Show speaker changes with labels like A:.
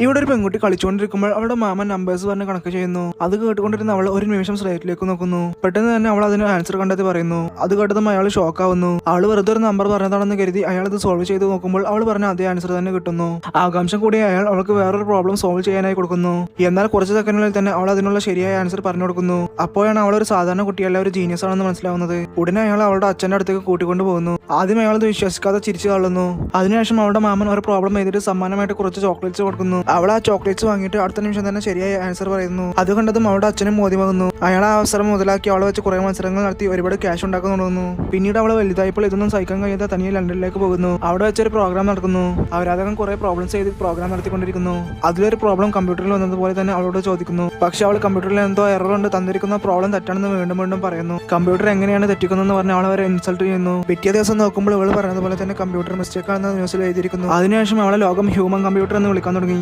A: ഇവിടെ ഒരു പെൺകുട്ടി കളിച്ചുകൊണ്ടിരിക്കുമ്പോൾ അവളുടെ മാമൻ നമ്പേഴ്സ് പറഞ്ഞ് കണക്ക് ചെയ്യുന്നു. അത് കേട്ടുകൊണ്ടിരുന്ന അവൾ ഒരു നിമിഷം സ്ലേറ്റിലേക്ക് നോക്കുന്നു. പെട്ടെന്ന് തന്നെ അവൾ അതിന് ആൻസർ കണ്ടെത്തി പറയുന്നു. അത് കേട്ടതും അയാൾ ഷോക്കാവുന്നു. അവൾ വെറുതെ ഒരു നമ്പർ പറഞ്ഞതാണെന്ന് കരുതി അയാൾ ഇത് സോൾവ് ചെയ്ത് നോക്കുമ്പോൾ അവൾ പറഞ്ഞ അതേ ആൻസർ തന്നെ കിട്ടുന്നു. ആകാംക്ഷ കൂടി അയാൾ അവൾക്ക് വേറൊരു പ്രോബ്ലം സോൾവ് ചെയ്യാനായി കൊടുക്കുന്നു. എന്നാൽ കുറച്ച് സെക്കൻഡുകളിൽ തന്നെ അവൾ അതിനുള്ള ശരിയായ ആൻസർ പറഞ്ഞു കൊടുക്കുന്നു. അപ്പോഴാണ് അവൾ ഒരു സാധാരണ കുട്ടിയല്ല, ഒരു ജീനിയസ് ആണെന്ന് മനസ്സിലാവുന്നത്. ഉടനെ അയാൾ അവളുടെ അച്ഛന്റെ അടുത്തേക്ക് കൂട്ടിക്കൊണ്ടു പോകുന്നു. ആദ്യം അയാൾ ഇത് വിശ്വസിക്കാതെ ചിരിച്ചു തള്ളുന്നു. അതിനുശേഷം അവളുടെ മാമൻ ഒരു പ്രോബ്ലം എഴുതിയിട്ട് സമ്മാനമായിട്ട് കുറച്ച് ചോക്ലേറ്റ്സ് കൊടുക്കുന്നു. അവൾ ആ ചോക്ലേറ്റ്സ് വാങ്ങിയിട്ട് അടുത്ത നിമിഷം തന്നെ ശരിയായ ആൻസർ പറയുന്നു. അത് കണ്ടതും അവളുടെ അച്ഛനും മോദിമാകുന്നു. അയാൾ ആ അവസരം മുതലാക്കി അവളെ വെച്ച് കുറെ മത്സരങ്ങൾ നടത്തി ഒരുപാട് ക്യാഷ് ഉണ്ടാക്കാൻ തുടങ്ങുന്നു. പിന്നീട് അവൾ വലുതായപ്പോൾ ഇതൊന്നും സഹിക്കാൻ കഴിയാതെ തനിയെ ലണ്ടനിലേക്ക് പോകുന്നു. അവിടെ വെച്ചൊരു പ്രോഗ്രാം നടക്കുന്നു. അവരാധകം കുറെ പ്രോബ്ലംസ് ചെയ്ത് പ്രോഗ്രാം നടത്തിക്കൊണ്ടിരിക്കുന്നു. അതിലൊരു പ്രോബ്ലം കമ്പ്യൂട്ടറിൽ വന്നതുപോലെ തന്നെ അവളോട് ചോദിക്കുന്നു. പക്ഷെ അവൾ കമ്പ്യൂട്ടറിൽ എന്തോ എറർ ഉണ്ട്, തന്നിരിക്കുന്ന പ്രോബ്ലം തെറ്റാണെന്ന് വീണ്ടും വീണ്ടും പറയുന്നു. കമ്പ്യൂട്ടർ എങ്ങനെയാണ് തെറ്റിക്കുന്നതെന്ന് പറഞ്ഞ് അവൾ അവരെ ഇൻസൾട്ട് ചെയ്യുന്നു. പിറ്റേ ദിവസം നോക്കുമ്പോൾ ഇവൾ പറയുന്നത് പോലെ തന്നെ കമ്പ്യൂട്ടർ മിസ്റ്റേക്ക് ആണെന്ന് ന്യൂസിൽ എഴുതിയിരിക്കുന്നു. അതിനുശേഷം അവളെ ലോകം ഹ്യൂമൻ കമ്പ്യൂട്ടർ എന്ന് വിളിക്കാൻ തുടങ്ങി.